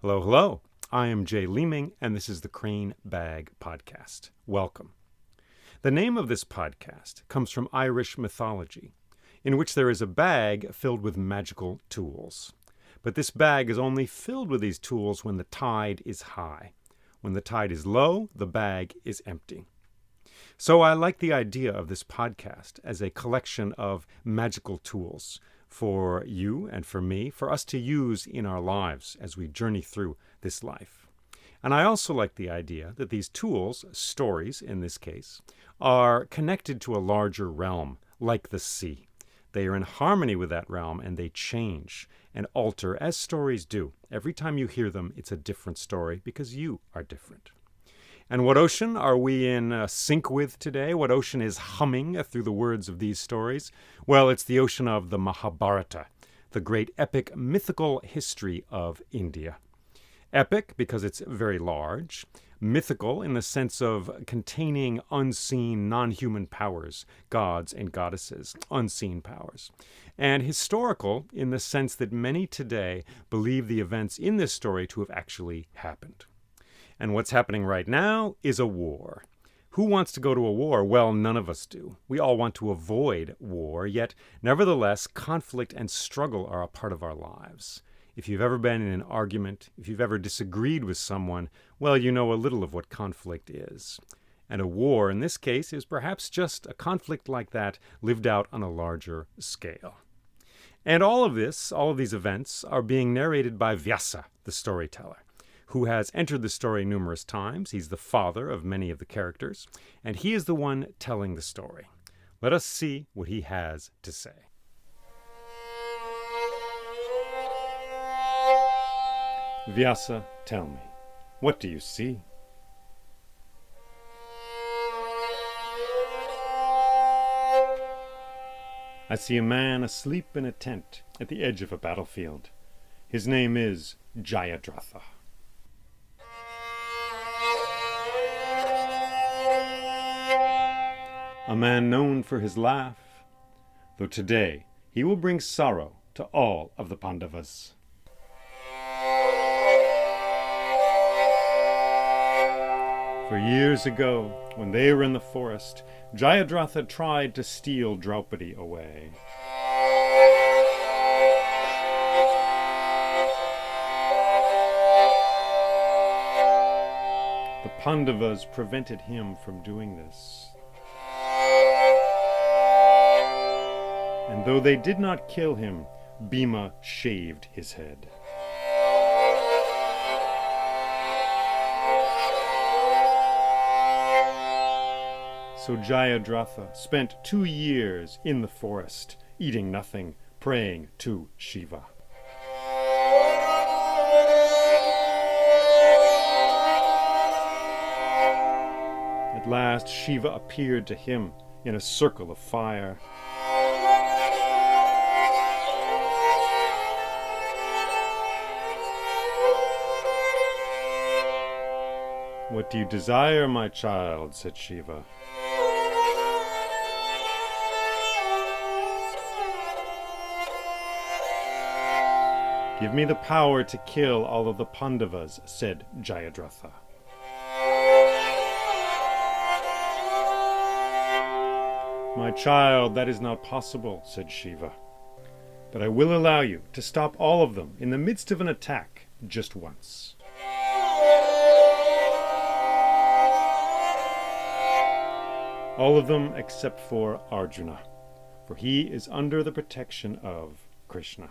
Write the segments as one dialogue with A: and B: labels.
A: Hello, hello. I am Jay Leeming, and this is the Crane Bag Podcast. Welcome. The name of this podcast comes from Irish mythology, in which there is a bag filled with magical tools. But this bag is only filled with these tools when the tide is high. When the tide is low, the bag is empty. So I like the idea of this podcast as a collection of magical tools for you and for me, for us to use in our lives as we journey through this life. And I also like the idea that these tools, stories in this case, are connected to a larger realm, like the sea. They are in harmony with that realm, and they change and alter as stories do. Every time you hear them, it's a different story because you are different. And what ocean are we in sync with today? What ocean is humming through the words of these stories? Well, it's the ocean of the Mahabharata, the great epic mythical history of India. Epic because it's very large, mythical in the sense of containing unseen, non-human powers, gods and goddesses, unseen powers. And historical in the sense that many today believe the events in this story to have actually happened. And what's happening right now is a war. Who wants to go to a war? Well, none of us do. We all want to avoid war, yet nevertheless, conflict and struggle are a part of our lives. If you've ever been in an argument, if you've ever disagreed with someone, well, you know a little of what conflict is. And a war, in this case, is perhaps just a conflict like that lived out on a larger scale. And all of these events are being narrated by Vyasa, the storyteller, who has entered the story numerous times. He's the father of many of the characters, and he is the one telling the story. Let us see what he has to say. Vyasa, tell me, what do you see? I see a man asleep in a tent at the edge of a battlefield. His name is Jayadratha. A man known for his laugh, though today he will bring sorrow to all of the Pandavas. For years ago, when they were in the forest, Jayadratha tried to steal Draupadi away. The Pandavas prevented him from doing this. And though they did not kill him, Bhima shaved his head. So Jayadratha spent 2 years in the forest, eating nothing, praying to Shiva. At last, Shiva appeared to him in a circle of fire. What do you desire, my child? Said Shiva. Give me the power to kill all of the Pandavas, said Jayadratha. My child, that is not possible, said Shiva. But I will allow you to stop all of them in the midst of an attack just once. All of them except for Arjuna, for he is under the protection of Krishna.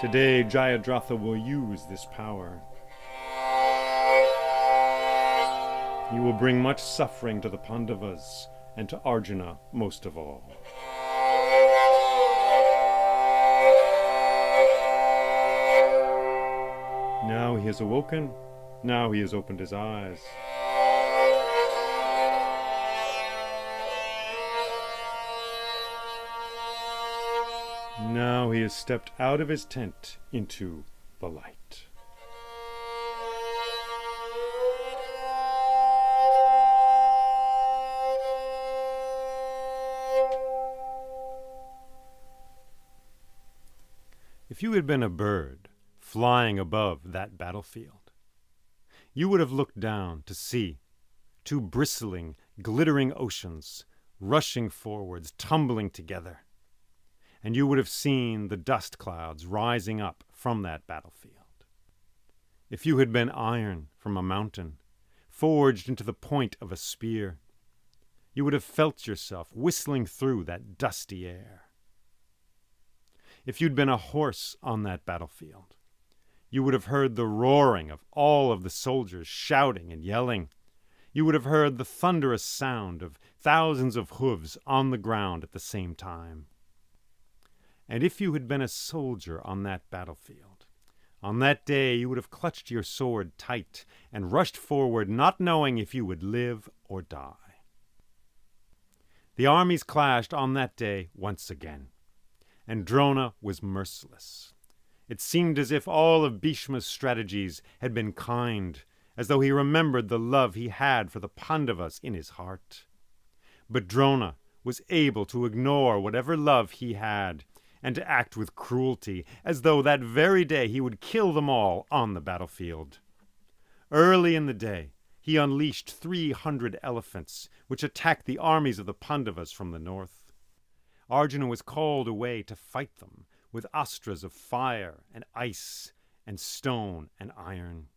A: Today, Jayadratha will use this power. He will bring much suffering to the Pandavas and to Arjuna most of all. Now he has awoken. Now he has opened his eyes. Now he has stepped out of his tent into the light. If you had been a bird flying above that battlefield, you would have looked down to see two bristling, glittering oceans rushing forwards, tumbling together. And you would have seen the dust clouds rising up from that battlefield. If you had been iron from a mountain, forged into the point of a spear, you would have felt yourself whistling through that dusty air. If you'd been a horse on that battlefield, you would have heard the roaring of all of the soldiers shouting and yelling. You would have heard the thunderous sound of thousands of hooves on the ground at the same time. And if you had been a soldier on that battlefield, on that day you would have clutched your sword tight and rushed forward, not knowing if you would live or die. The armies clashed on that day once again, and Drona was merciless. It seemed as if all of Bhishma's strategies had been kind, as though he remembered the love he had for the Pandavas in his heart. But Drona was able to ignore whatever love he had, and to act with cruelty, as though that very day he would kill them all on the battlefield. Early in the day, he unleashed 300 elephants, which attacked the armies of the Pandavas from the north. Arjuna was called away to fight them with astras of fire and ice and stone and iron.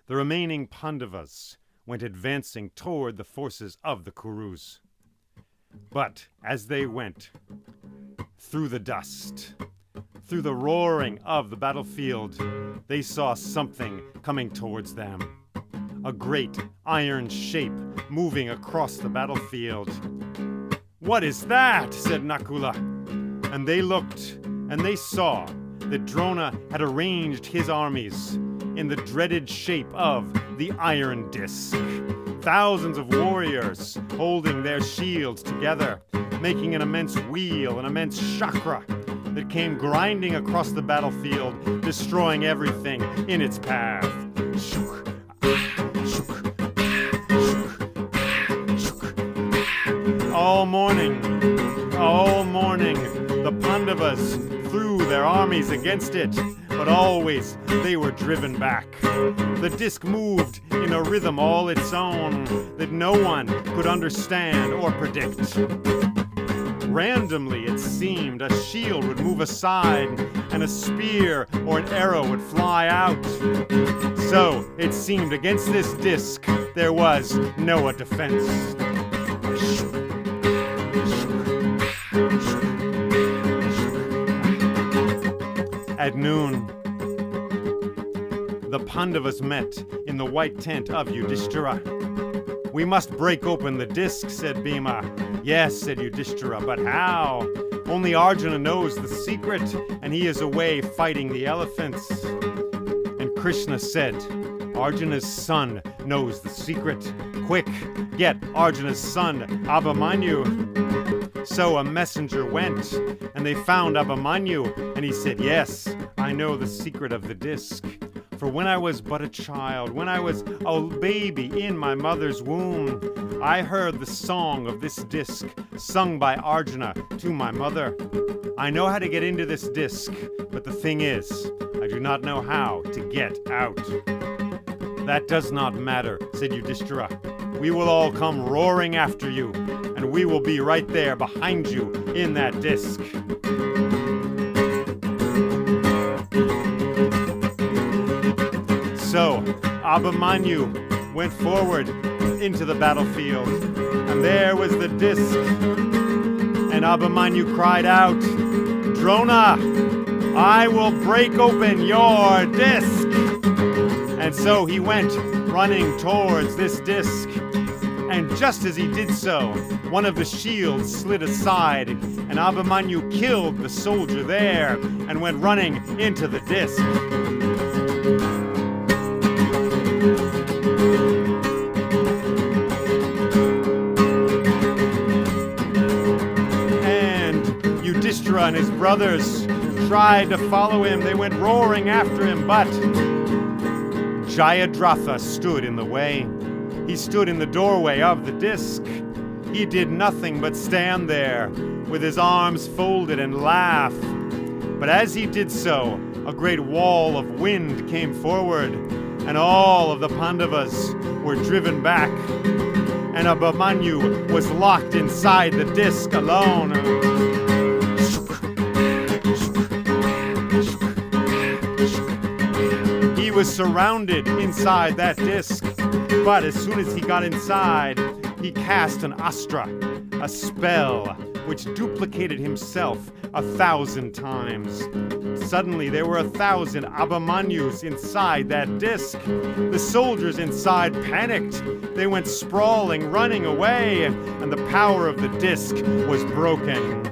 A: The remaining Pandavas went advancing toward the forces of the Kurus. But as they went, through the dust, through the roaring of the battlefield, they saw something coming towards them. A great iron shape moving across the battlefield. "What is that?" said Nakula. And they looked, and they saw that Drona had arranged his armies in the dreaded shape of the iron disc. Thousands of warriors holding their shields together, making an immense wheel, an immense chakra that came grinding across the battlefield, destroying everything in its path. All morning, the Pandavas threw their armies against it, but always they were driven back. The disc moved in a rhythm all its own that no one could understand or predict. Randomly, it seemed, a shield would move aside and a spear or an arrow would fly out. So, it seemed against this disc there was no defense. At noon, the Pandavas met in the white tent of Yudhishthira. "We must break open the disc," said Bhima. "Yes," said Yudhishthira, "but how? Only Arjuna knows the secret, and he is away fighting the elephants." And Krishna said, "Arjuna's son knows the secret. Quick, get Arjuna's son, Abhimanyu." So a messenger went, and they found Abhimanyu, and he said, "Yes, I know the secret of the disc. For when I was but a child, when I was a baby in my mother's womb, I heard the song of this disc sung by Arjuna to my mother. I know how to get into this disc, but the thing is, I do not know how to get out." "That does not matter," said Yudhishthira. "We will all come roaring after you, and we will be right there behind you in that disc." So Abhimanyu went forward into the battlefield, and there was the disc. And Abhimanyu cried out, "Drona, I will break open your disc." And so he went running towards this disc. And just as he did so, one of the shields slid aside, and Abhimanyu killed the soldier there and went running into the disc. And Yudhishthira and his brothers tried to follow him. They went roaring after him, but Jayadratha stood in the way. He stood in the doorway of the disc. He did nothing but stand there with his arms folded and laugh. But as he did so, a great wall of wind came forward, and all of the Pandavas were driven back, and Abhimanyu was locked inside the disc alone. He was surrounded inside that disc, but as soon as he got inside, he cast an astra, a spell, which duplicated himself 1,000 times. Suddenly there were 1,000 Abhimanyus inside that disc. The soldiers inside panicked. They went sprawling, running away, and the power of the disc was broken.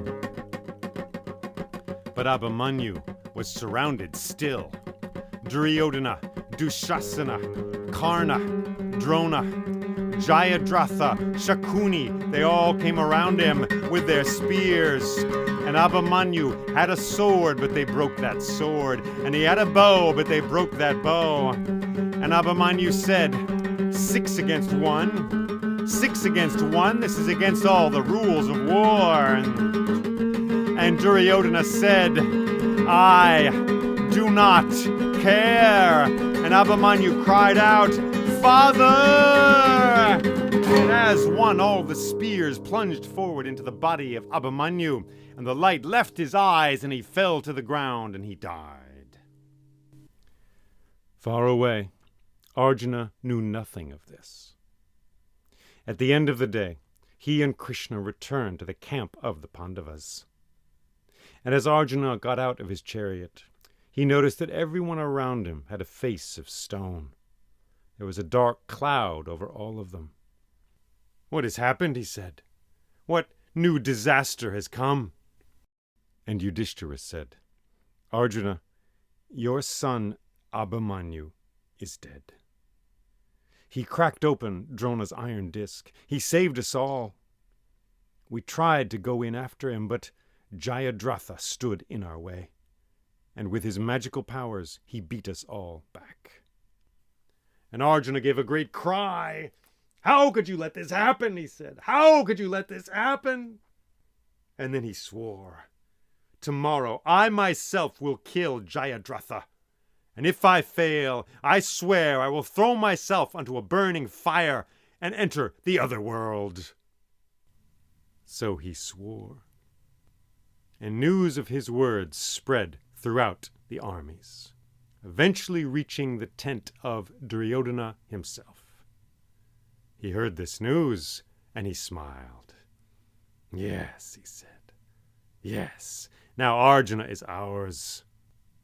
A: But Abhimanyu was surrounded still. Duryodhana, Dushasana, Karna, Drona, Jayadratha, Shakuni, they all came around him with their spears. And Abhimanyu had a sword, but they broke that sword. And he had a bow, but they broke that bow. And Abhimanyu said, 6 against 1. 6 against 1, this is against all the rules of war. And Duryodhana said, I do not care. And Abhimanyu cried out, Father! And as one, all the spears plunged forward into the body of Abhimanyu, and the light left his eyes, and he fell to the ground, and he died. Far away, Arjuna knew nothing of this. At the end of the day, he and Krishna returned to the camp of the Pandavas. And as Arjuna got out of his chariot, he noticed that everyone around him had a face of stone. There was a dark cloud over all of them. What has happened? He said. What new disaster has come? And Yudhishthira said, Arjuna, your son Abhimanyu is dead. He cracked open Drona's iron disc. He saved us all. We tried to go in after him, but Jayadratha stood in our way. And with his magical powers, he beat us all back. And Arjuna gave a great cry. How could you let this happen? He said. How could you let this happen? And then he swore, tomorrow I myself will kill Jayadratha. And if I fail, I swear I will throw myself onto a burning fire and enter the other world. So he swore. And news of his words spread throughout the armies, eventually reaching the tent of Duryodhana himself. He heard this news, and he smiled. Yes, he said. Yes, now Arjuna is ours.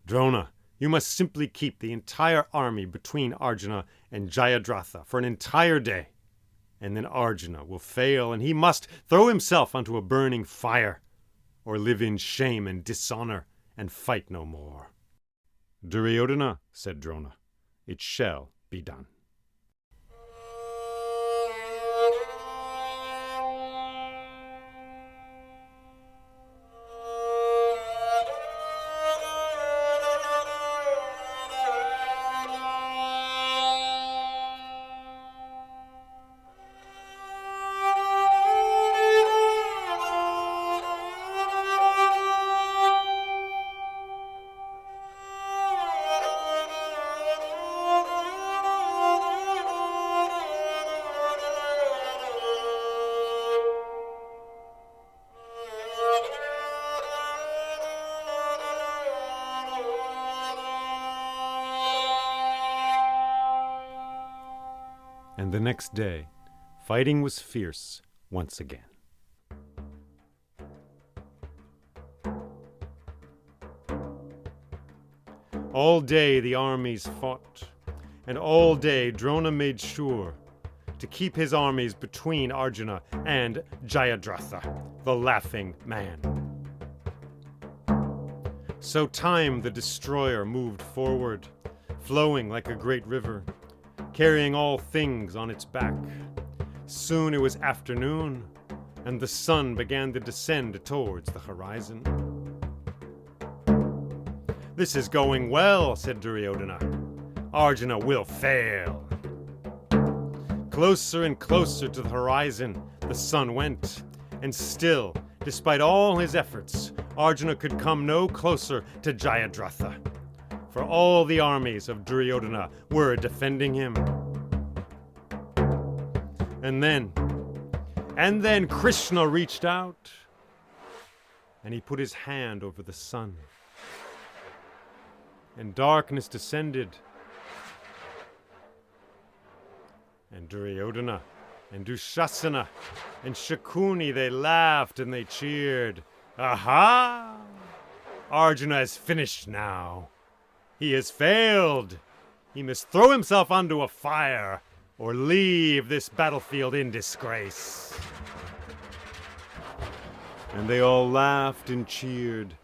A: Drona, you must simply keep the entire army between Arjuna and Jayadratha for an entire day. And then Arjuna will fail, and he must throw himself onto a burning fire, or live in shame and dishonor, and fight no more. Duryodhana, said Drona, it shall be done. And the next day, fighting was fierce once again. All day the armies fought, and all day Drona made sure to keep his armies between Arjuna and Jayadratha, the laughing man. So time the destroyer moved forward, flowing like a great river, carrying all things on its back. Soon it was afternoon, and the sun began to descend towards the horizon. This is going well, said Duryodhana. Arjuna will fail. Closer and closer to the horizon the sun went, and still, despite all his efforts, Arjuna could come no closer to Jayadratha, for all the armies of Duryodhana were defending him. And then Krishna reached out, and he put his hand over the sun, and darkness descended, and Duryodhana and Dushasana and Shakuni, they laughed and they cheered. Aha! Arjuna is finished now. He has failed. He must throw himself onto a fire or leave this battlefield in disgrace. And they all laughed and cheered,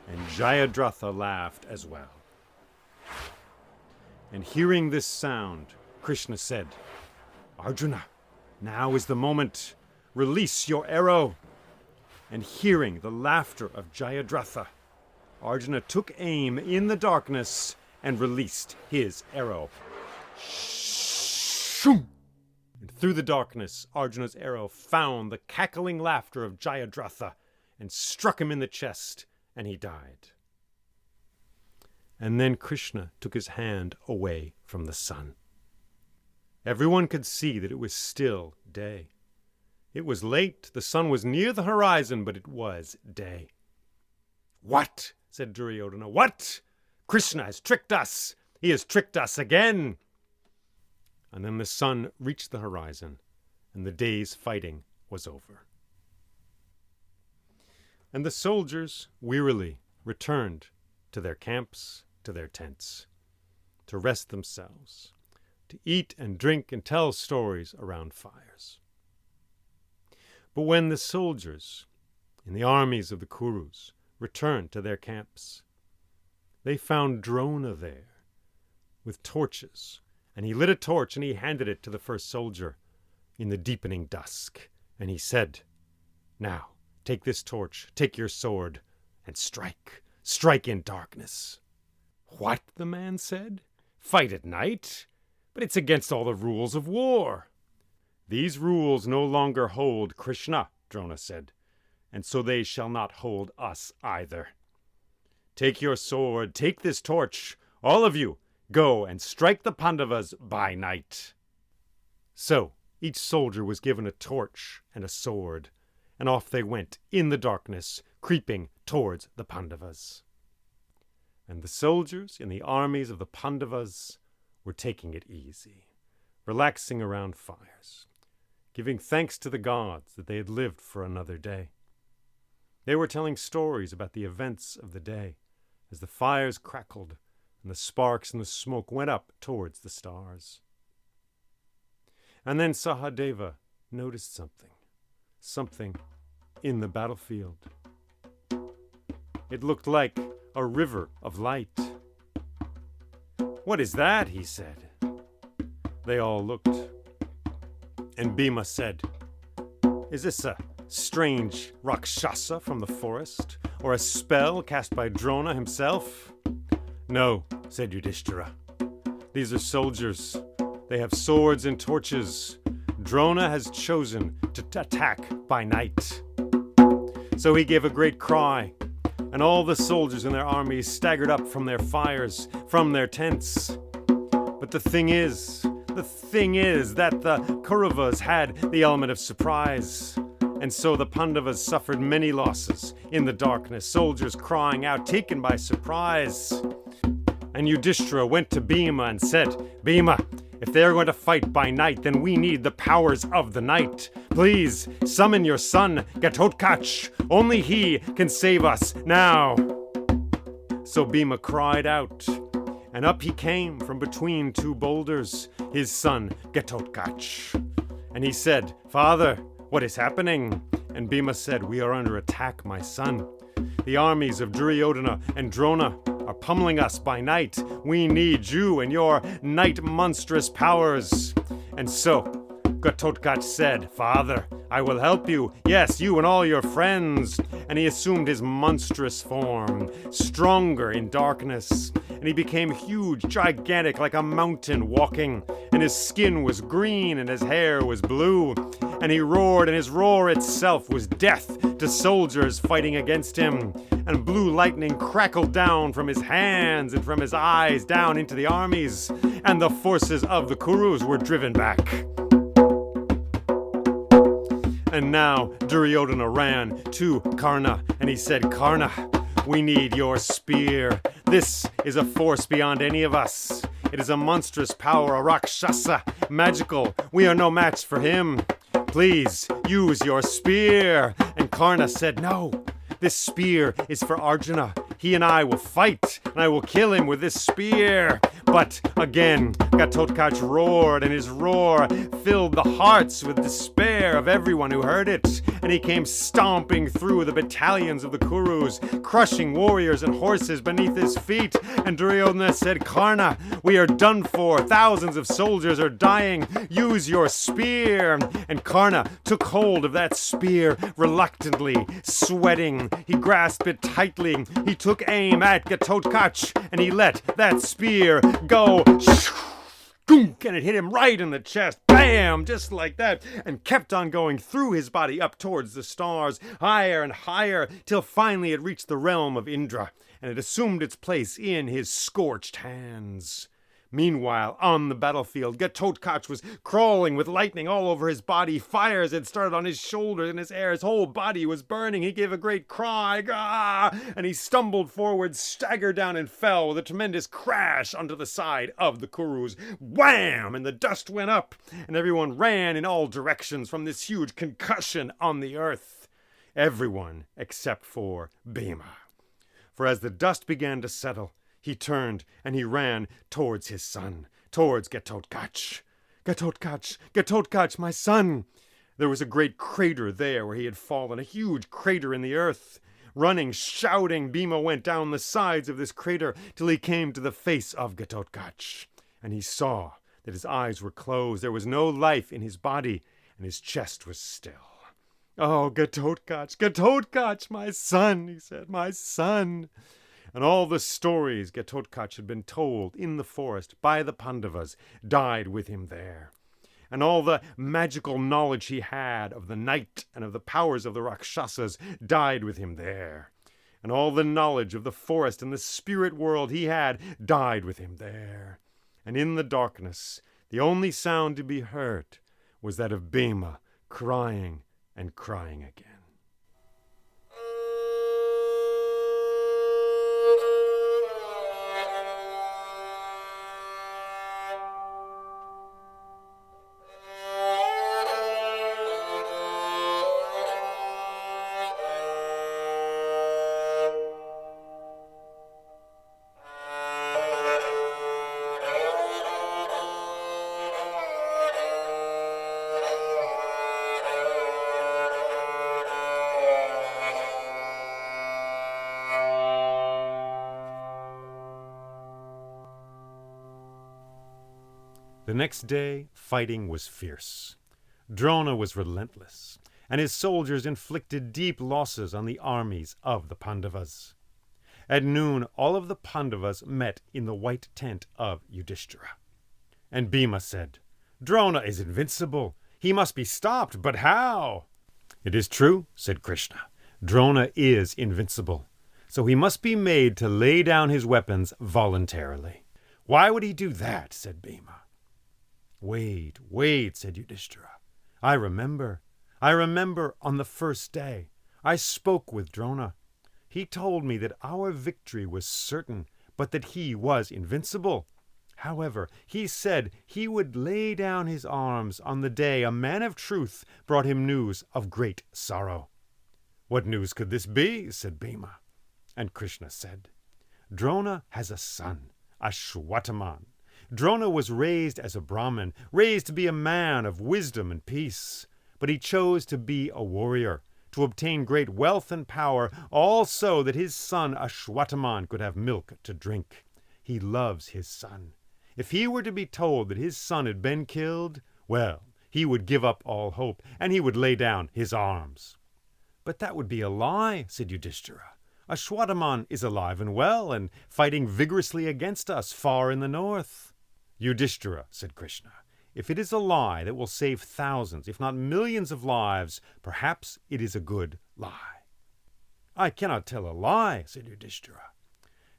A: and Jayadratha laughed as well. And hearing this sound, Krishna said, Arjuna, now is the moment. Release your arrow. And hearing the laughter of Jayadratha, Arjuna took aim in the darkness and released his arrow. Shoom! And through the darkness, Arjuna's arrow found the cackling laughter of Jayadratha and struck him in the chest, and he died. And then Krishna took his hand away from the sun. Everyone could see that it was still day. It was late, the sun was near the horizon, but it was day. What? Said Duryodhana. What? Krishna has tricked us. He has tricked us again. And then the sun reached the horizon, and the day's fighting was over. And the soldiers wearily returned to their camps, to their tents, to rest themselves, to eat and drink and tell stories around fires. But when the soldiers in the armies of the Kurus returned to their camps, they found Drona there with torches, and he lit a torch and he handed it to the first soldier in the deepening dusk, and he said, Now, take this torch, take your sword, and strike in darkness. What? The man said. Fight at night? But it's against all the rules of war. These rules no longer hold Krishna, Drona said, and so they shall not hold us either. Take your sword, take this torch, all of you, go and strike the Pandavas by night. So each soldier was given a torch and a sword, and off they went in the darkness, creeping towards the Pandavas. And the soldiers in the armies of the Pandavas were taking it easy, relaxing around fires, giving thanks to the gods that they had lived for another day. They were telling stories about the events of the day as the fires crackled and the sparks and the smoke went up towards the stars. And then Sahadeva noticed something in the battlefield. It looked like a river of light. What is that? He said. They all looked. And Bhima said, Is this a strange Rakshasa from the forest, or a spell cast by Drona himself? No, said Yudhishthira. These are soldiers. They have swords and torches. Drona has chosen to attack by night. So he gave a great cry, and all the soldiers in their armies staggered up from their fires, from their tents. But the thing is that the Kauravas had the element of surprise. And so the Pandavas suffered many losses in the darkness, soldiers crying out, taken by surprise. And Yudhishthira went to Bhima and said, Bhima, if they are going to fight by night, then we need the powers of the night. Please, summon your son, Ghatotkach. Only he can save us now. So Bhima cried out, and up he came from between two boulders, his son Ghatotkach. And he said, Father, what is happening? And Bhima said, We are under attack, my son. The armies of Duryodhana and Drona are pummeling us by night. We need you and your night monstrous powers. And so Ghatotkach said, Father, I will help you. Yes, you and all your friends. And he assumed his monstrous form, stronger in darkness. And he became huge, gigantic, like a mountain walking. And his skin was green and his hair was blue. And he roared, and his roar itself was death, to soldiers fighting against him, and blue lightning crackled down from his hands and from his eyes down into the armies, and the forces of the Kurus were driven back. And now Duryodhana ran to Karna, and he said, Karna, we need your spear. This is a force beyond any of us. It is a monstrous power, a Rakshasa, magical. We are no match for him. Please, use your spear. And Karna said, no, this spear is for Arjuna. He and I will fight, and I will kill him with this spear. But again, Gatotkaч roared, and his roar filled the hearts with despair of everyone who heard it. And he came stomping through the battalions of the Kurus, crushing warriors and horses beneath his feet. And Duryodhana said, Karna, we are done for. Thousands of soldiers are dying. Use your spear. And Karna took hold of that spear reluctantly, sweating. He grasped it tightly. He took aim at Gatotkaч, and he let that spear go. And it hit him right in the chest. Bam! Just like that. And kept on going through his body up towards the stars, higher and higher, till finally it reached the realm of Indra, and it assumed its place in his scorched hands. Meanwhile, on the battlefield, Gatotkač was crawling with lightning all over his body. Fires had started on his shoulders and his hair. His whole body was burning. He gave a great cry, "Gah!" And he stumbled forward, staggered down, and fell with a tremendous crash onto the side of the Kurus. Wham! And the dust went up, and everyone ran in all directions from this huge concussion on the earth. Everyone except for Bhima. For as the dust began to settle, he turned and he ran towards his son, towards Gatotkač. Gatotkač, Gatotkač, my son! There was a great crater there where he had fallen, a huge crater in the earth. Running, shouting, Bhima went down the sides of this crater till he came to the face of Gatotkač. And he saw that his eyes were closed, there was no life in his body, and his chest was still. Oh, Gatotkač, Gatotkač, my son, he said, my son. And all the stories Gatotkač had been told in the forest by the Pandavas died with him there. And all the magical knowledge he had of the night and of the powers of the Rakshasas died with him there. And all the knowledge of the forest and the spirit world he had died with him there. And in the darkness, the only sound to be heard was that of Bhima crying and crying again. The next day, fighting was fierce. Drona was relentless, and his soldiers inflicted deep losses on the armies of the Pandavas. At noon, all of the Pandavas met in the white tent of Yudhishthira. And Bhima said, Drona is invincible. He must be stopped, but how? It is true, said Krishna. Drona is invincible, so he must be made to lay down his weapons voluntarily. Why would he do that? Said Bhima. Wait, said Yudhishthira. I remember on the first day. I spoke with Drona. He told me that our victory was certain, but that he was invincible. However, he said he would lay down his arms on the day a man of truth brought him news of great sorrow. What news could this be? Said Bhima. And Krishna said, Drona has a son, Ashwataman. Drona was raised as a Brahmin, raised to be a man of wisdom and peace. But he chose to be a warrior, to obtain great wealth and power, all so that his son Ashwataman could have milk to drink. He loves his son. If he were to be told that his son had been killed, well, he would give up all hope, and he would lay down his arms. But that would be a lie, said Yudhishthira. Ashwataman is alive and well, and fighting vigorously against us far in the north. Yudhishthira, said Krishna, if it is a lie that will save thousands, if not millions of lives, perhaps it is a good lie. I cannot tell a lie, said Yudhishthira.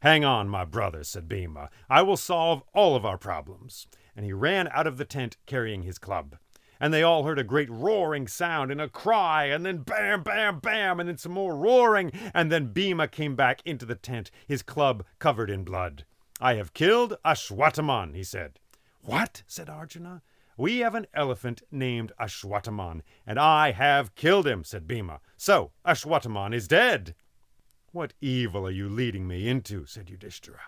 A: Hang on, my brother, said Bhima. I will solve all of our problems. And he ran out of the tent carrying his club. And they all heard a great roaring sound and a cry, and then bam, bam, bam, and then some more roaring. And then Bhima came back into the tent, his club covered in blood. I have killed Ashwataman, he said. What? Said Arjuna. We have an elephant named Ashwataman, and I have killed him, said Bhima. So Ashwataman is dead. What evil are you leading me into? Said Yudhishthira.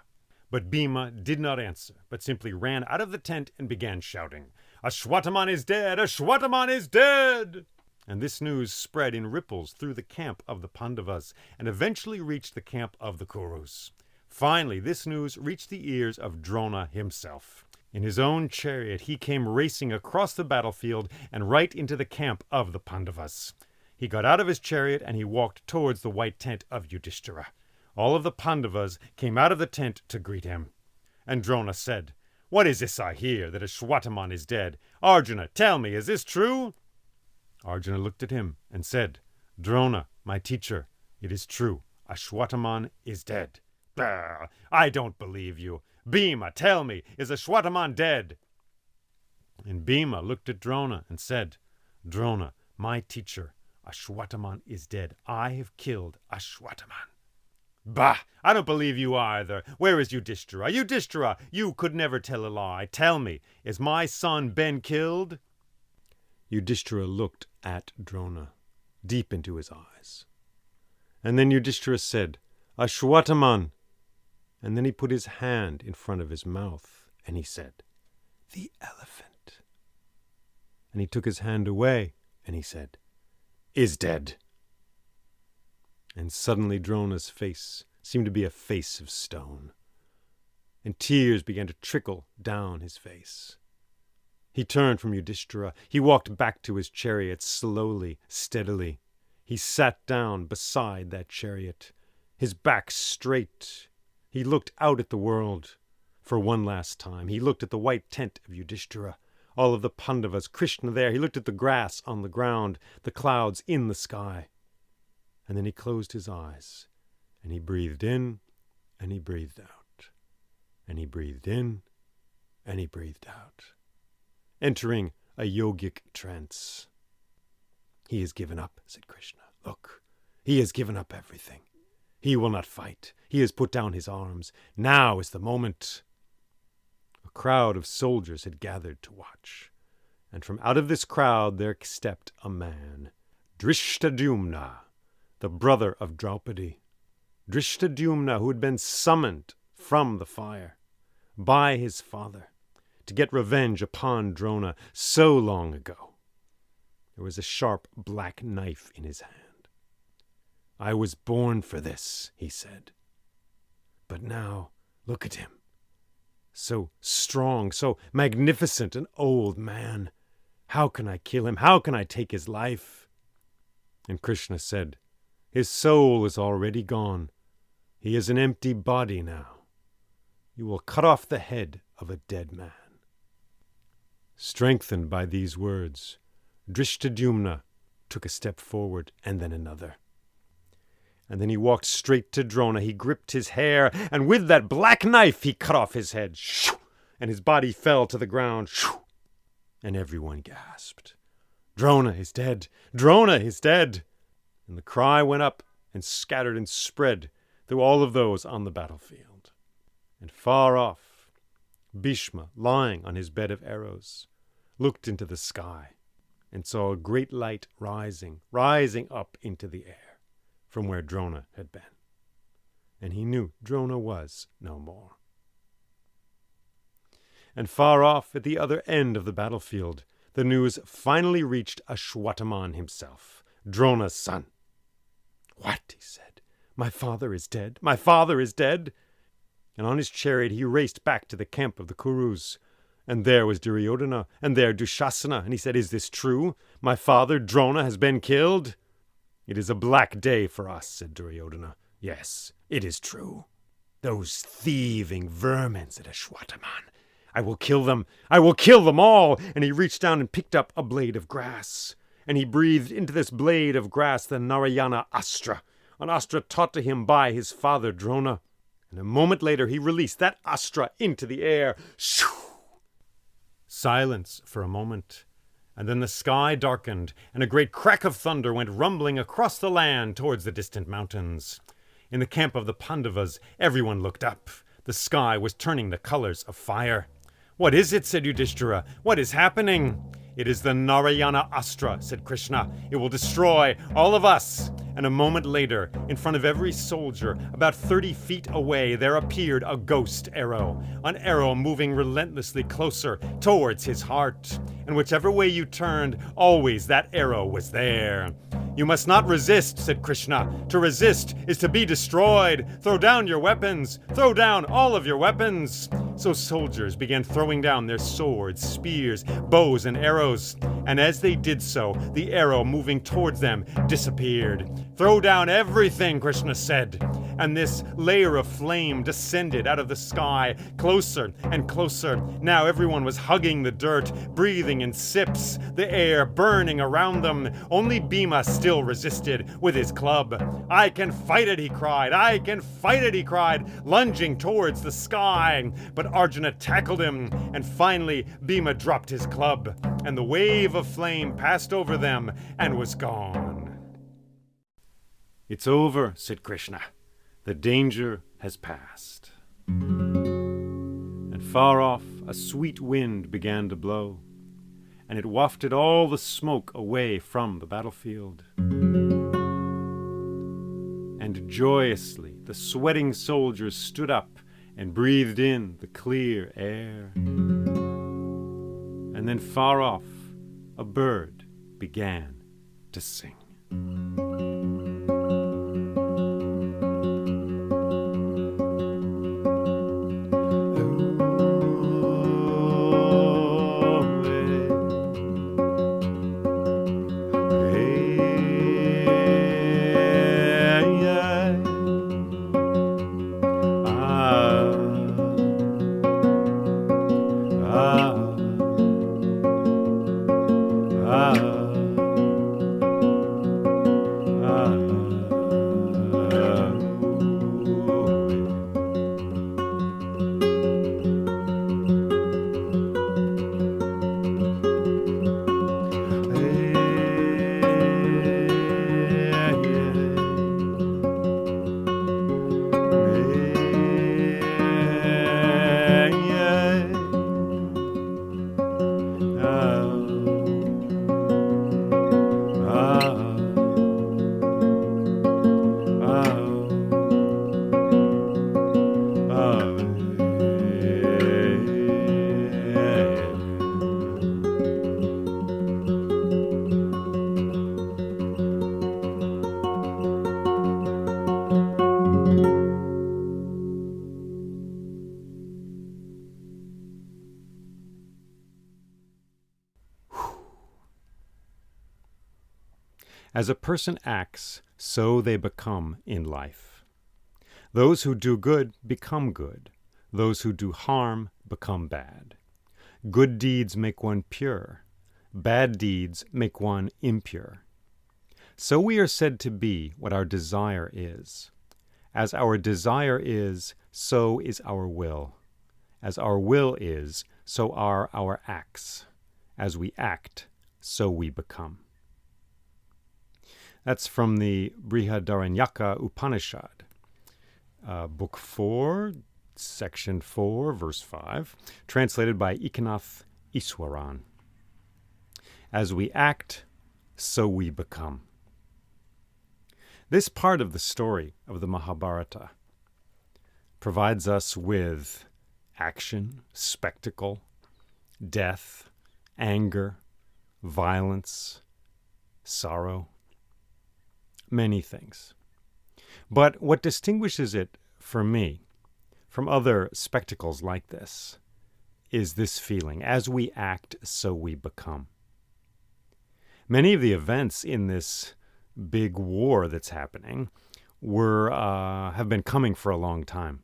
A: But Bhima did not answer, but simply ran out of the tent and began shouting, Ashwataman is dead! Ashwataman is dead! And this news spread in ripples through the camp of the Pandavas and eventually reached the camp of the Kurus. Finally, this news reached the ears of Drona himself. In his own chariot, he came racing across the battlefield and right into the camp of the Pandavas. He got out of his chariot and he walked towards the white tent of Yudhishthira. All of the Pandavas came out of the tent to greet him. And Drona said, What is this I hear, that Ashwataman is dead? Arjuna, tell me, is this true? Arjuna looked at him and said, Drona, my teacher, it is true. Ashwataman is dead. Bah, I don't believe you. Bhima, tell me, is Ashwataman dead? And Bhima looked at Drona and said, Drona, my teacher, Ashwataman is dead. I have killed Ashwataman. Bah! I don't believe you either. Where is Yudhishthira? Yudhishthira, you could never tell a lie. Tell me, is my son been killed? Yudhishthira looked at Drona, deep into his eyes. And then Yudhishthira said, Ashwataman. And then he put his hand in front of his mouth, and he said, The elephant. And he took his hand away, and he said, Is dead. And suddenly Drona's face seemed to be a face of stone, and tears began to trickle down his face. He turned from Yudhishthira. He walked back to his chariot slowly, steadily. He sat down beside that chariot, his back straight. He looked out at the world for one last time. He looked at the white tent of Yudhishthira, all of the Pandavas, Krishna there. He looked at the grass on the ground, the clouds in the sky. And then he closed his eyes, and he breathed in, and he breathed out, and he breathed in, and he breathed out, entering a yogic trance. He has given up, said Krishna. Look, he has given up everything. He will not fight. He has put down his arms. Now is the moment. A crowd of soldiers had gathered to watch, and from out of this crowd there stepped a man, Drishtadyumna, the brother of Draupadi. Drishtadyumna, who had been summoned from the fire by his father to get revenge upon Drona so long ago. There was a sharp black knife in his hand. I was born for this, he said. But now, look at him. So strong, so magnificent, an old man. How can I kill him? How can I take his life? And Krishna said, His soul is already gone. He is an empty body now. You will cut off the head of a dead man. Strengthened by these words, Drishtadyumna took a step forward and then another. And then he walked straight to Drona. He gripped his hair, and with that black knife he cut off his head. Shoo! And his body fell to the ground. Shoo! And everyone gasped. Drona is dead! Drona is dead! And the cry went up and scattered and spread through all of those on the battlefield. And far off, Bhishma, lying on his bed of arrows, looked into the sky and saw a great light rising up into the air from where Drona had been. And he knew Drona was no more. And far off at the other end of the battlefield, the news finally reached Ashwataman himself, Drona's son. What? He said. My father is dead. My father is dead. And on his chariot he raced back to the camp of the Kurus. And there was Duryodhana, and there Dushasana. And he said, Is this true? My father Drona has been killed? It is a black day for us, said Duryodhana. Yes, it is true. Those thieving vermin, said Ashwataman. I will kill them. I will kill them all. And he reached down and picked up a blade of grass. and he breathed into this blade of grass the Narayana Astra, an astra taught to him by his father Drona. And a moment later he released that astra into the air. Shoo! Silence for a moment, and then the sky darkened, and a great crack of thunder went rumbling across the land towards the distant mountains. In the camp of the Pandavas, everyone looked up. The sky was turning the colors of fire. "What is it?" said Yudhishthira. "What is happening?" "It is the Narayana Astra," said Krishna. "It will destroy all of us." And a moment later, in front of every soldier, about 30 feet away, there appeared a ghost arrow, an arrow moving relentlessly closer towards his heart. And whichever way you turned, always that arrow was there. "You must not resist," said Krishna. "To resist is to be destroyed. Throw down your weapons. Throw down all of your weapons." So soldiers began throwing down their swords, spears, bows, and arrows. And as they did so, the arrow moving towards them disappeared. "Throw down everything," Krishna said. And this layer of flame descended out of the sky, closer and closer. Now everyone was hugging the dirt, breathing in sips, the air burning around them. Only Bhima still resisted with his club. "I can fight it," he cried. "I can fight it," he cried, lunging towards the sky. But Arjuna tackled him, and finally Bhima dropped his club, and the wave of flame passed over them and was gone. "It's over," said Krishna. "The danger has passed." And far off, a sweet wind began to blow, and it wafted all the smoke away from the battlefield. And joyously, the sweating soldiers stood up and breathed in the clear air. And then far off, a bird began to sing. As a person acts, so they become in life. Those who do good become good. Those who do harm become bad. Good deeds make one pure. Bad deeds make one impure. So we are said to be what our desire is. As our desire is, so is our will. As our will is, so are our acts. As we act, so we become. That's from the Brihadaranyaka Upanishad, Book 4, Section 4, Verse 5, translated by Ekanath Iswaran. As we act, so we become. This part of the story of the Mahabharata provides us with action, spectacle, death, anger, violence, sorrow, many things. But what distinguishes it for me from other spectacles like this is this feeling, as we act, so we become. Many of the events in this big war that's happening have been coming for a long time.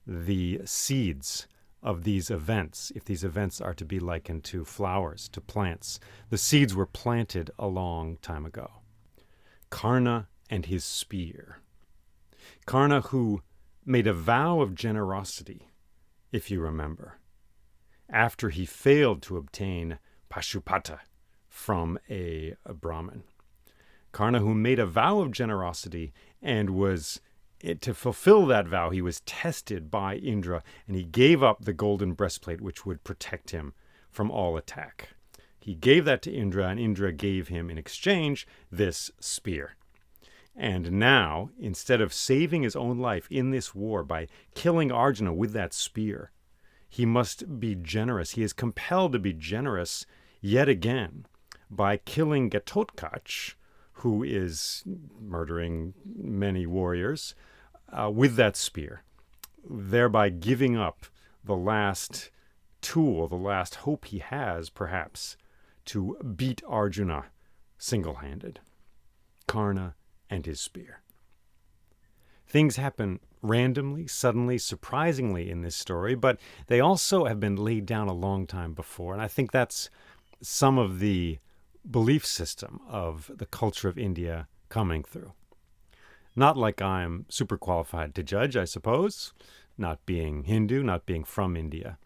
A: The seeds of these events, if these events are to be likened to flowers, to plants. The seeds were planted a long time ago. Karna and his spear. Karna, who made a vow of generosity, if you remember, after he failed to obtain Pashupata from a Brahmin. Karna, who made a vow of generosity and to fulfill that vow, he was tested by Indra, and he gave up the golden breastplate which would protect him from all attack. He gave that to Indra, and Indra gave him in exchange this spear. And now, instead of saving his own life in this war by killing Arjuna with that spear, he must be generous. He is compelled to be generous yet again by killing Ghatotkach, who is murdering many warriors, with that spear, thereby giving up the last tool, the last hope he has, perhaps, to beat Arjuna single-handed. Karna and his spear. Things happen randomly, suddenly, surprisingly in this story, but they also have been laid down a long time before, and I think that's some of the belief system of the culture of India coming through. Not like I'm super qualified to judge, I suppose, not being Hindu, not being from India.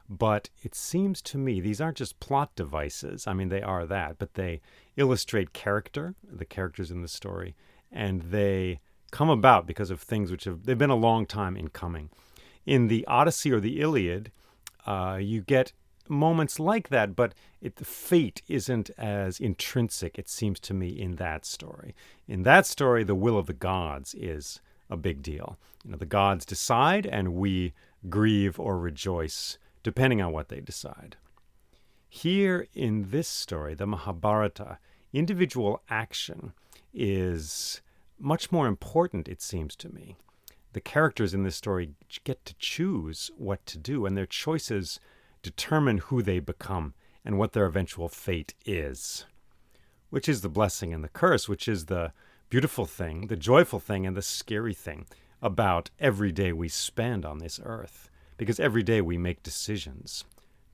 A: But it seems to me these aren't just plot devices. I mean, they are that, but they illustrate character, the characters in the story, and they come about because of things they've been a long time in coming. In the Odyssey or the Iliad, you get moments like that, but the fate isn't as intrinsic, it seems to me, in that story. In that story, the will of the gods is a big deal. The gods decide, and we grieve or rejoice depending on what they decide. Here in this story, the Mahabharata, individual action is much more important, it seems to me. The characters in this story get to choose what to do, and their choices determine who they become and what their eventual fate is, which is the blessing and the curse, which is the beautiful thing, the joyful thing, and the scary thing about every day we spend on this earth. Because every day we make decisions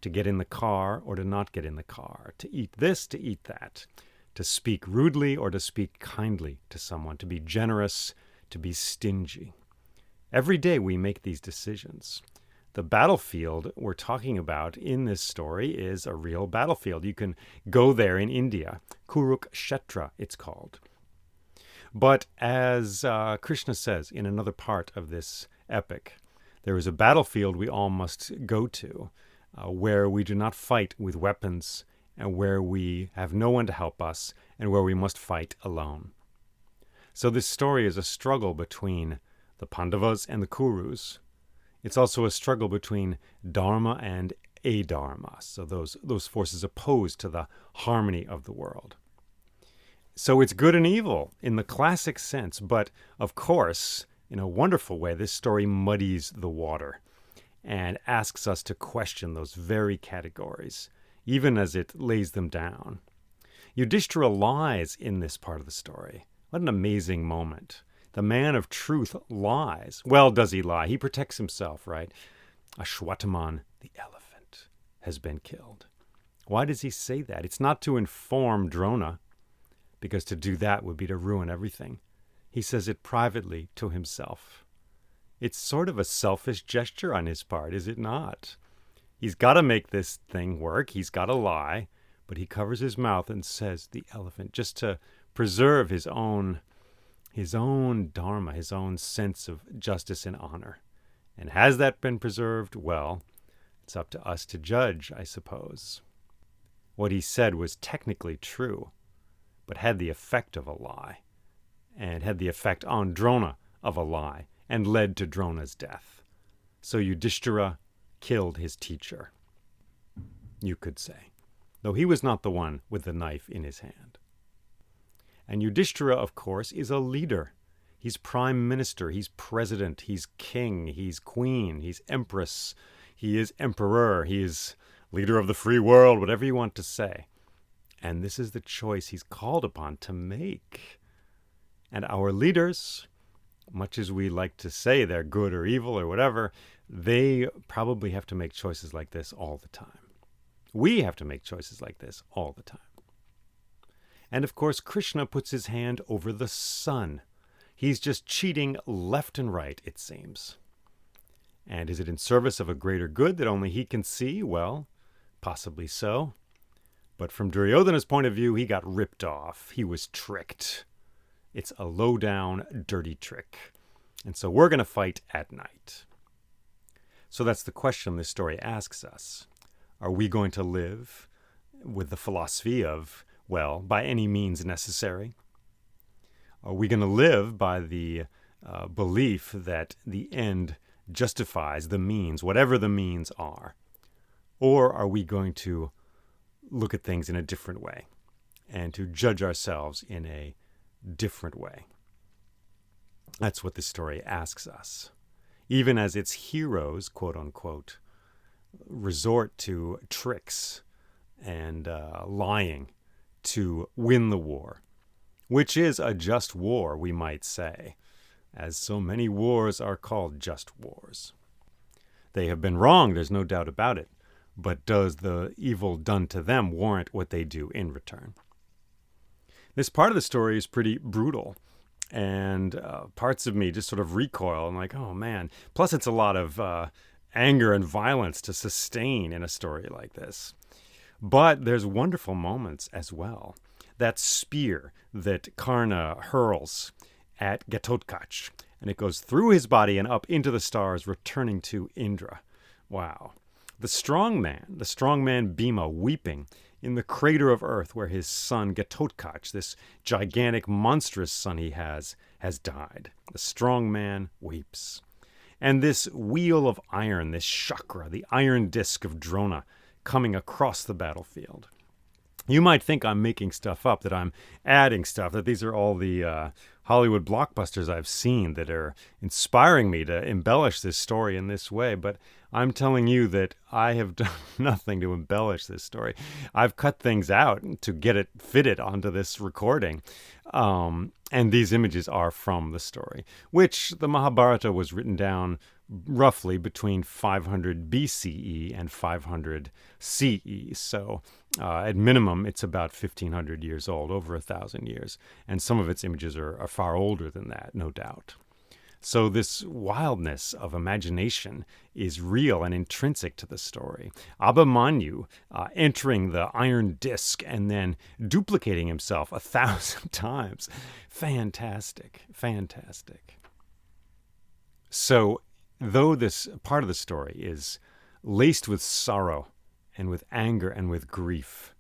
A: to get in the car or to not get in the car, to eat this, to eat that, to speak rudely or to speak kindly to someone, to be generous, to be stingy. Every day we make these decisions. The battlefield we're talking about in this story is a real battlefield. You can go there in India. Kurukshetra, it's called. But as Krishna says in another part of this epic, there is a battlefield we all must go to, where we do not fight with weapons, and where we have no one to help us, and where we must fight alone. So this story is a struggle between the Pandavas and the Kurus. It's also a struggle between Dharma and Adharma, so those forces opposed to the harmony of the world. So it's good and evil in the classic sense, but of course, in a wonderful way, this story muddies the water and asks us to question those very categories, even as it lays them down. Yudhishthira lies in this part of the story. What an amazing moment. The man of truth lies. Well, does he lie? He protects himself, right? Ashwataman, the elephant, has been killed. Why does he say that? It's not to inform Drona, because to do that would be to ruin everything. He says it privately to himself. It's sort of a selfish gesture on his part, is it not? He's got to make this thing work. He's got to lie, but he covers his mouth and says the elephant just to preserve his own dharma, his own sense of justice and honor. And has that been preserved? Well, it's up to us to judge, I suppose. What he said was technically true, but had the effect of a lie, and had the effect on Drona of a lie, and led to Drona's death. So Yudhishthira killed his teacher, you could say, though he was not the one with the knife in his hand. And Yudhishthira, of course, is a leader. He's prime minister, he's president, he's king, he's queen, he's empress, he is emperor, he is leader of the free world, whatever you want to say. And this is the choice he's called upon to make. And our leaders, much as we like to say they're good or evil or whatever, they probably have to make choices like this all the time. We have to make choices like this all the time. And of course, Krishna puts his hand over the sun. He's just cheating left and right, it seems. And is it in service of a greater good that only he can see? Well, possibly so. But from Duryodhana's point of view, he got ripped off. He was tricked. It's a low-down, dirty trick. And so we're going to fight at night. So that's the question this story asks us. Are we going to live with the philosophy of, well, by any means necessary? Are we going to live by the belief that the end justifies the means, whatever the means are? Or are we going to look at things in a different way and to judge ourselves in a different way? That's what this story asks us. Even as its heroes, quote unquote, resort to tricks and lying to win the war, which is a just war, we might say, as so many wars are called just wars. They have been wrong, there's no doubt about it, but does the evil done to them warrant what they do in return? This part of the story is pretty brutal, and parts of me just sort of recoil. I'm like, oh man. Plus it's a lot of anger and violence to sustain in a story like this. But there's wonderful moments as well. That spear that Karna hurls at Ghatotkach, and it goes through his body and up into the stars, returning to Indra. Wow. The strong man Bhima, weeping in the crater of earth where his son Ghatotkach, this gigantic, monstrous son he has died. The strong man weeps. And this wheel of iron, this chakra, the iron disc of Drona, coming across the battlefield. You might think I'm making stuff up, that I'm adding stuff, that these are all the Hollywood blockbusters I've seen that are inspiring me to embellish this story in this way. But I'm telling you that I have done nothing to embellish this story. I've cut things out to get it fitted onto this recording. And these images are from the story, which the Mahabharata was written down roughly between 500 BCE and 500 CE. So at minimum, it's about 1,500 years old, over 1,000 years. And some of its images are far older than that, no doubt. So this wildness of imagination is real and intrinsic to the story. Abhimanyu entering the iron disc and then duplicating himself 1,000 times. Fantastic, fantastic. So though this part of the story is laced with sorrow and with anger and with grief,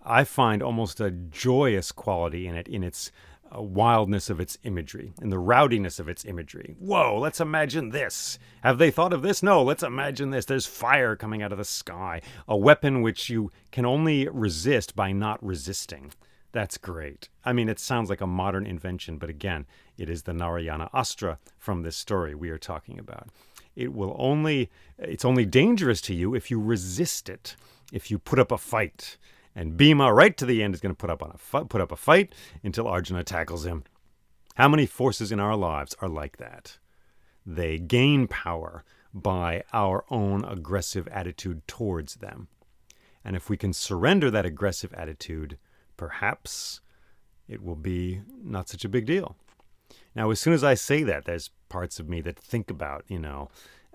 A: I find almost a joyous quality in it, in its wildness of its imagery, and the rowdiness of its imagery. Whoa, let's imagine this. Have they thought of this? No, let's imagine this. There's fire coming out of the sky, a weapon which you can only resist by not resisting. That's great. I mean, it sounds like a modern invention, but again, it is the Narayana Astra from this story we are talking about. It's only dangerous to you if you resist it, if you put up a fight. And Bhima, right to the end, is going to put up a fight until Arjuna tackles him. How many forces in our lives are like that? They gain power by our own aggressive attitude towards them. And if we can surrender that aggressive attitude, perhaps it will be not such a big deal. Now, as soon as I say that, there's parts of me that think about,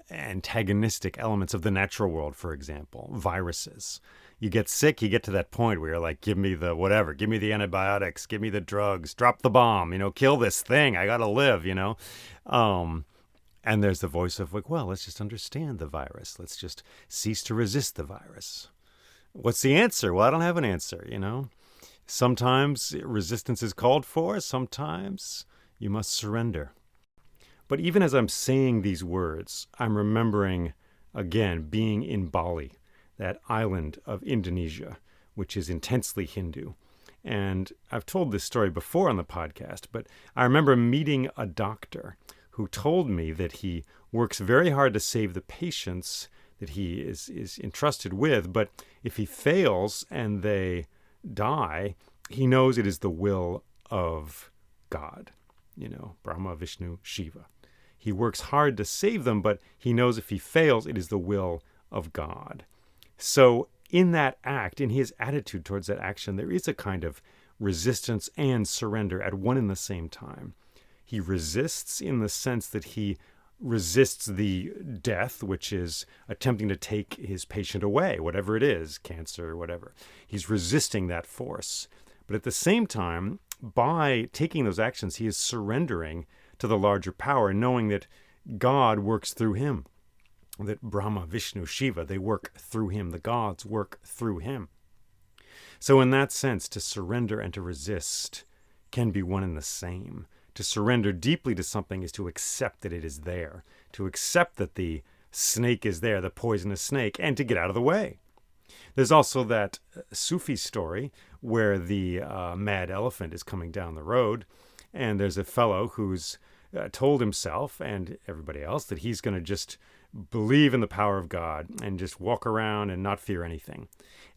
A: antagonistic elements of the natural world, for example, viruses. You get sick, you get to that point where you're like, give me the whatever, give me the antibiotics, give me the drugs, drop the bomb, kill this thing, I gotta live, And there's the voice of like, well, let's just understand the virus. Let's just cease to resist the virus. What's the answer? Well, I don't have an answer, Sometimes resistance is called for, sometimes you must surrender. But even as I'm saying these words, I'm remembering, again, being in Bali, that island of Indonesia, which is intensely Hindu. And I've told this story before on the podcast, but I remember meeting a doctor who told me that he works very hard to save the patients that he is entrusted with, but if he fails and they die, he knows it is the will of God. Brahma, Vishnu, Shiva. He works hard to save them, but he knows if he fails, it is the will of God. So in that act, in his attitude towards that action, there is a kind of resistance and surrender at one and the same time. He resists in the sense that he resists the death, which is attempting to take his patient away, whatever it is, cancer, whatever. He's resisting that force. But at the same time, by taking those actions, he is surrendering to the larger power, knowing that God works through him, that Brahma, Vishnu, Shiva, they work through him. The gods work through him. So in that sense, to surrender and to resist can be one and the same. To surrender deeply to something is to accept that it is there, to accept that the snake is there, the poisonous snake, and to get out of the way. There's also that Sufi story where the mad elephant is coming down the road, and there's a fellow who's told himself and everybody else that he's going to just believe in the power of God and just walk around and not fear anything.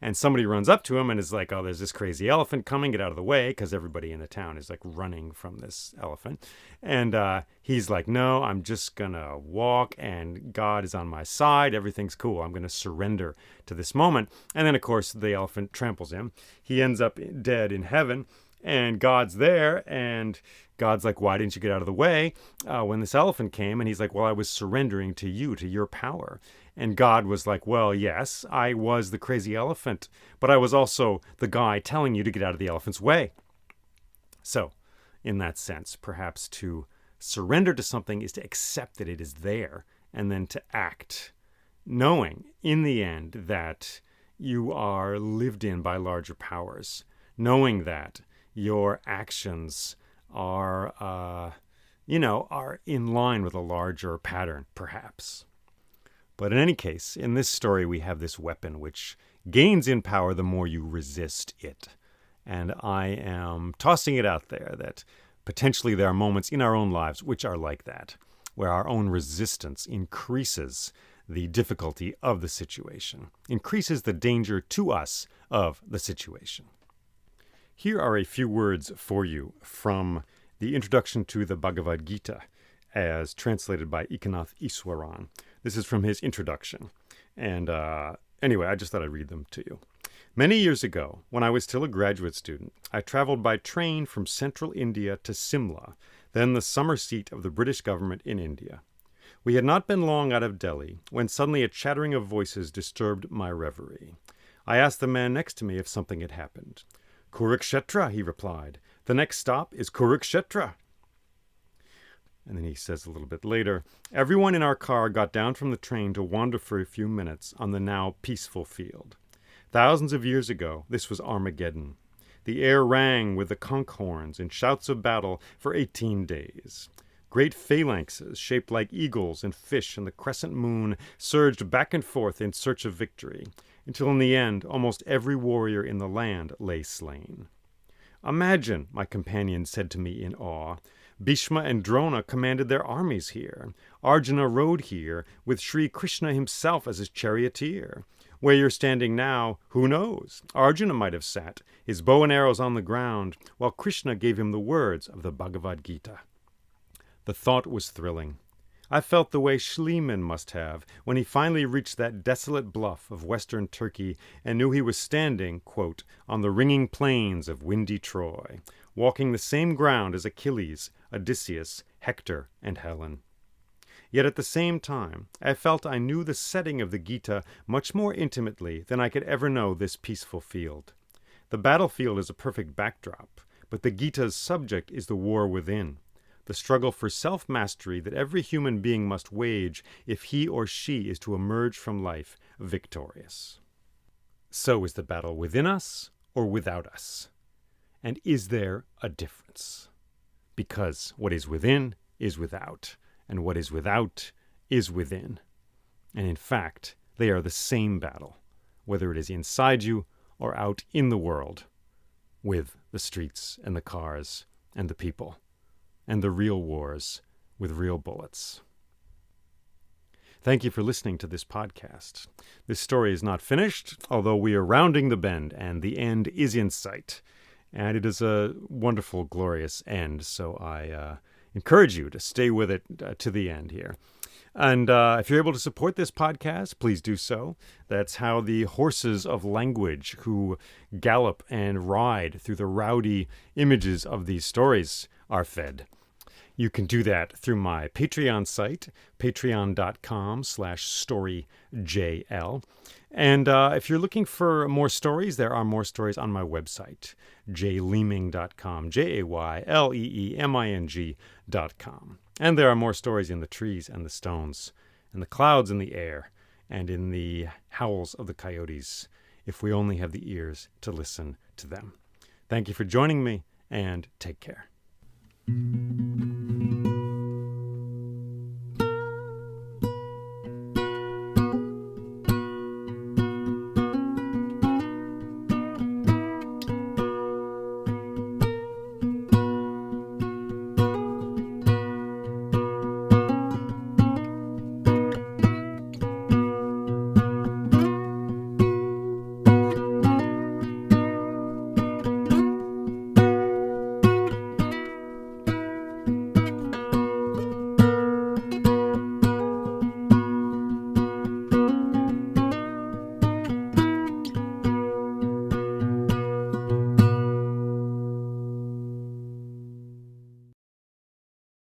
A: And somebody runs up to him and is like, oh, there's this crazy elephant coming, get out of the way, because everybody in the town is like running from this elephant. And he's like, no, I'm just going to walk and God is on my side. Everything's cool. I'm going to surrender to this moment. And then, of course, the elephant tramples him. He ends up dead in heaven. And God's there, and God's like, why didn't you get out of the way when this elephant came? And he's like, well, I was surrendering to you, to your power. And God was like, well, yes, I was the crazy elephant, but I was also the guy telling you to get out of the elephant's way. So, in that sense, perhaps to surrender to something is to accept that it is there, and then to act, knowing in the end that you are lived in by larger powers, knowing that your actions are in line with a larger pattern, perhaps. But in any case, in this story, we have this weapon which gains in power the more you resist it. And I am tossing it out there that potentially there are moments in our own lives which are like that, where our own resistance increases the difficulty of the situation, increases the danger to us of the situation. Here are a few words for you from the introduction to the Bhagavad Gita, as translated by Ekanath Easwaran. This is from his introduction. And anyway, I just thought I'd read them to you. Many years ago, when I was still a graduate student, I traveled by train from central India to Simla, then the summer seat of the British government in India. We had not been long out of Delhi when suddenly a chattering of voices disturbed my reverie. I asked the man next to me if something had happened. Kurukshetra, he replied. The next stop is Kurukshetra. And then he says a little bit later, everyone in our car got down from the train to wander for a few minutes on the now peaceful field. Thousands of years ago, this was Armageddon. The air rang with the conch horns and shouts of battle for 18 days. Great phalanxes, shaped like eagles and fish in the crescent moon, surged back and forth in search of victory, until in the end almost every warrior in the land lay slain. Imagine, my companion said to me in awe, Bhishma and Drona commanded their armies here. Arjuna rode here, with Sri Krishna himself as his charioteer. Where you're standing now, who knows? Arjuna might have sat, his bow and arrows on the ground, while Krishna gave him the words of the Bhagavad Gita. The thought was thrilling. I felt the way Schliemann must have when he finally reached that desolate bluff of western Turkey and knew he was standing, quote, on the ringing plains of windy Troy, walking the same ground as Achilles, Odysseus, Hector, and Helen. Yet at the same time, I felt I knew the setting of the Gita much more intimately than I could ever know this peaceful field. The battlefield is a perfect backdrop, but the Gita's subject is the war within, the struggle for self-mastery that every human being must wage if he or she is to emerge from life victorious. So is the battle within us or without us? And is there a difference? Because what is within is without, and what is without is within. And in fact, they are the same battle, whether it is inside you or out in the world, with the streets and the cars and the people, and the real wars with real bullets. Thank you for listening to this podcast. This story is not finished, although we are rounding the bend and the end is in sight. And it is a wonderful, glorious end. So I encourage you to stay with it to the end here. And if you're able to support this podcast, please do so. That's how the horses of language who gallop and ride through the rowdy images of these stories are fed. You can do that through my Patreon site, patreon.com/storyjl. And if you're looking for more stories, there are more stories on my website, jayleeming.com, jayleeming.com. And there are more stories in the trees and the stones, and the clouds in the air, and in the howls of the coyotes, if we only have the ears to listen to them. Thank you for joining me, and take care.